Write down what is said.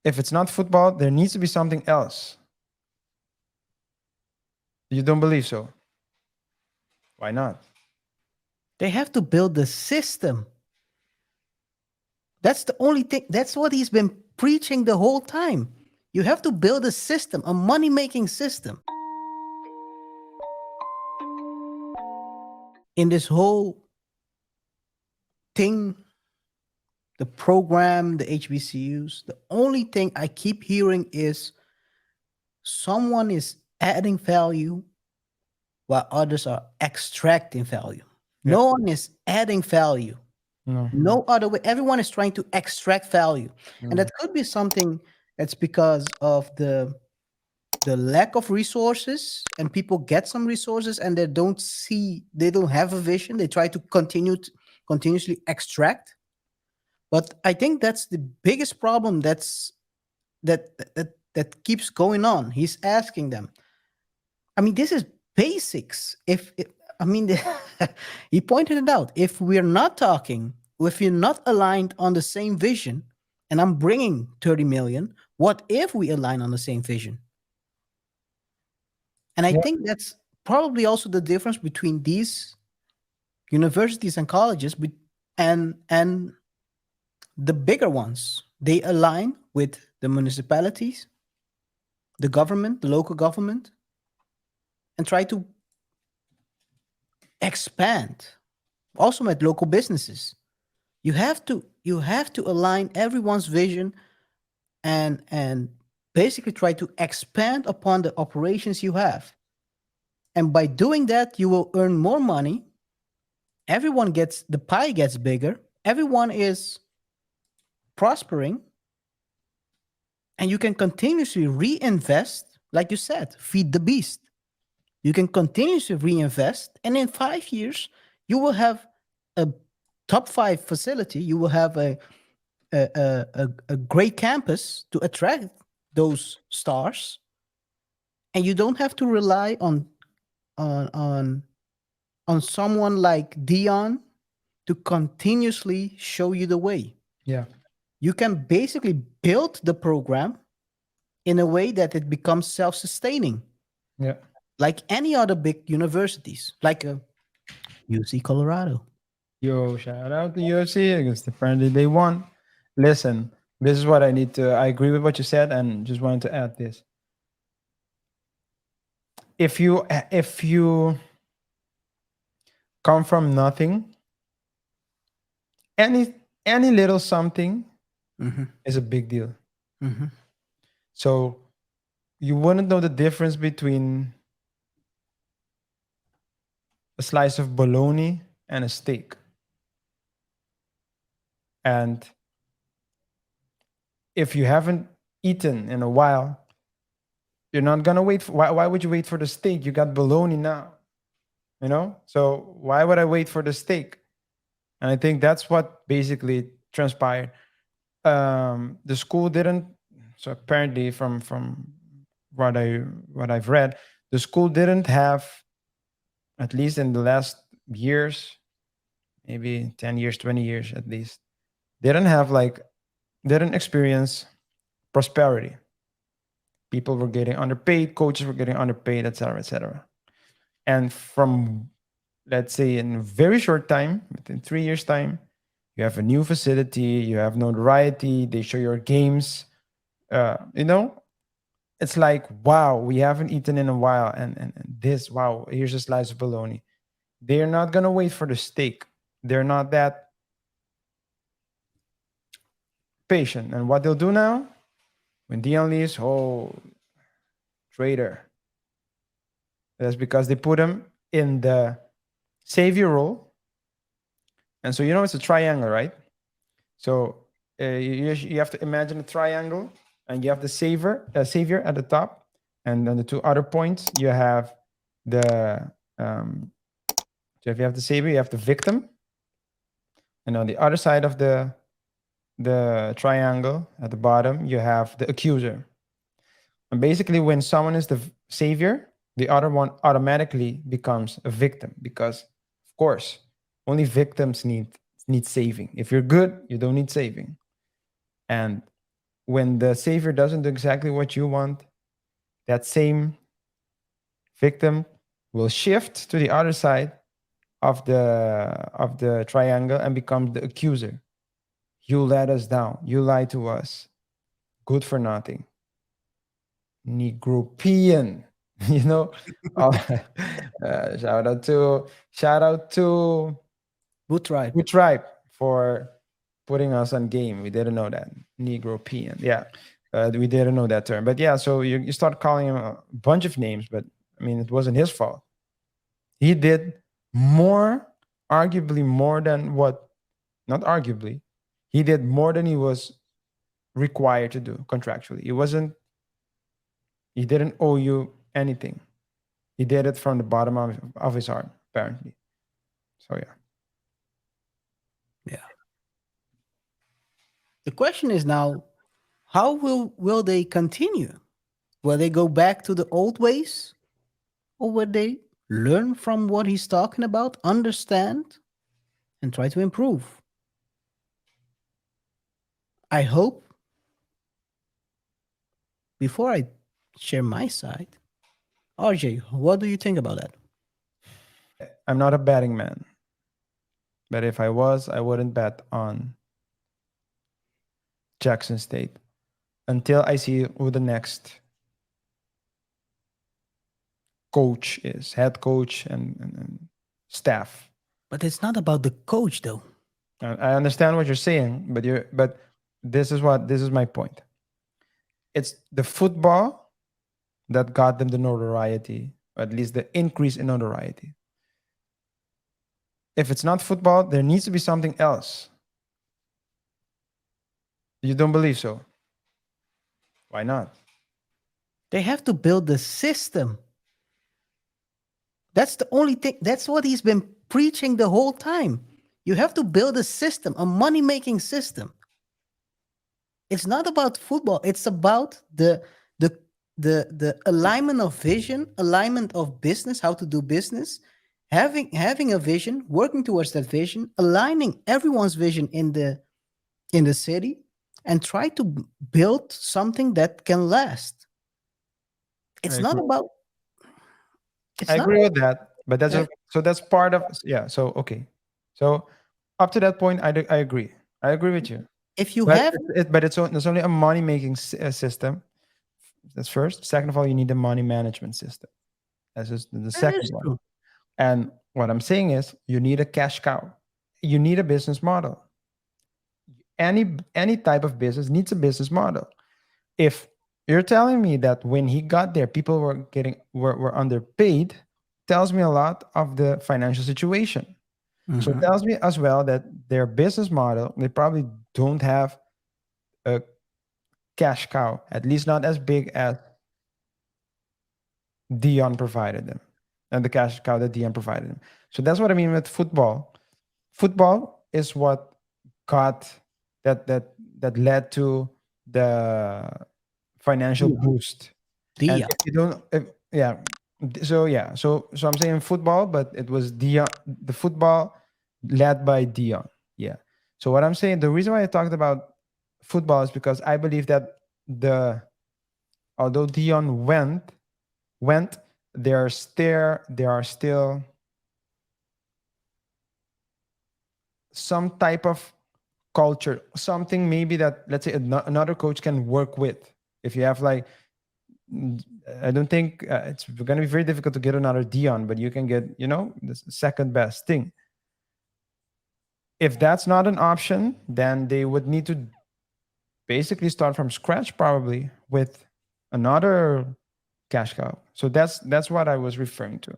if it's not football, there needs to be something else. You don't believe so? Why not? They have to build the system. That's the only thing. That's what he's been preaching the whole time. You have to build a system, a money making system. In this whole thing, the program, the HBCUs, the only thing I keep hearing is someone is adding value while others are extracting value. Yeah. No one is adding value. No. No other way. Everyone is trying to extract value. And No. that could be something that's because of the lack of resources, and people get some resources and they don't have a vision. They try to continuously extract. But I think that's the biggest problem that keeps going on. He's asking them. I mean, this is basics. I mean, he pointed it out. If we're not talking, if you're not aligned on the same vision, and I'm bringing 30 million, what if we align on the same vision? And I Yeah. think that's probably also the difference between these universities and colleges and the bigger ones. They align with the municipalities, the government, the local government, and try to expand also with local businesses. You have to align everyone's vision and basically try to expand upon the operations you have. And by doing that, you will earn more money. Everyone gets the pie gets bigger. Everyone is prospering, and you can continuously reinvest, like you said, feed the beast. You can continuously reinvest, and in 5 years, you will have a top five facility. You will have a great campus to attract those stars, and you don't have to rely on on on someone like Dion to continuously show you the way. Yeah. You can basically build the program in a way that it becomes self-sustaining, Yeah. like any other big universities, like UC Colorado. Yo, shout out to UFC against the friendly they won. Listen, this is what I need to. I agree with what you said, and just wanted to add this. If you come from nothing, any any little something Hmm. is a big deal. Hmm. So you wouldn't know the difference between a slice of bologna and a steak. And if you haven't eaten in a while, you're not gonna wait. Why would you wait for the steak? You got bologna now, you know. So why would I wait for the steak? And I think that's what basically transpired. The school didn't. So apparently, from what I've read, the school didn't have, at least in the last years, maybe 10 years, 20 years at least, didn't have like didn't experience prosperity. People were getting underpaid, coaches were getting underpaid, etc., etc. And from, let's say, in a very short time, within 3 years' time, you have a new facility, you have notoriety, they show your games. You know, it's like, wow, we haven't eaten in a while, and this, wow, here's a slice of bologna. They're not gonna wait for the steak. They're not that patient. And what they'll do now, when Dion leaves, oh, traitor. That's because they put him in the savior role. And so, it's a triangle, right? So you have to imagine a triangle, and you have the savior at the top, and then the two other points you have the so if you have the savior, you have the victim, and on the other side of the triangle at the bottom, you have the accuser. And basically, when someone is the savior, the other one automatically becomes a victim because, of course, only victims need saving. If you're good, you don't need saving. And when the savior doesn't do exactly what you want, that same victim will shift to the other side of the triangle and become the accuser. You let us down. You lied to us. Good for nothing. Negropean. You know, uh, shout out to Good tribe. Good Tribe for putting us on game. We didn't know that. Negropean. Yeah. We didn't know that term. But yeah, so you start calling him a bunch of names, but I mean, it wasn't his fault. He did more, arguably more than what, not arguably, he did more than he was required to do contractually. He didn't owe you anything. He did it from the bottom of his heart, apparently. So yeah. Yeah. The question is now, how will they continue? Will they go back to the old ways? Or will they learn from what he's talking about, understand, and try to improve? I hope, before I share my side, RJ, what do you think about that? I'm not a betting man, but if I was, I wouldn't bet on Jackson State until I see who the next coach is, head coach and staff. But it's not about the coach, though. I understand what you're saying, but this is my point. It's the football that got them the notoriety, or at least the increase in notoriety. If it's not football, there needs to be something else. You don't believe so? Why not? They have to build the system. That's the only thing. That's what he's been preaching the whole time. You have to build a system, a money making system. It's not about football. It's about the alignment of vision, alignment of business, how to do business, having a vision, working towards that vision, aligning everyone's vision in the city, and try to build something that can last. I It's not agree. about. I It's not. agree with that, but uh, so that's part of, yeah. So okay, so up to that point, I agree. I agree with you. if you But have, it's only a money making system. That's first. Second of all, you need a money management system. That's just the that second is one. true. And what I'm saying is, you need a cash cow. You need a business model. Any type of business needs a business model. If you're telling me that when he got there, people were underpaid, tells me a lot of the financial situation. So it Mhm. tells me as well that their business model, they probably don't have a cash cow, at least not as big as Dion provided them, and the cash cow that Dion provided them. So that's what I mean with football. Football is what got that led to the financial Yeah. boost. And Dia. if you don't, yeah. So yeah, so I'm saying football, but it was Dion, the football led by Dion. Yeah. So what I'm saying, the reason why I talked about football is because I believe that the although Dion went, there are still some type of culture, something maybe that, let's say, another coach can work with. If you have like, I don't think it's going to be very difficult to get another Dion, but you can get, the second best thing. If that's not an option, then they would need to basically start from scratch, probably with another cash cow. So that's what I was referring to.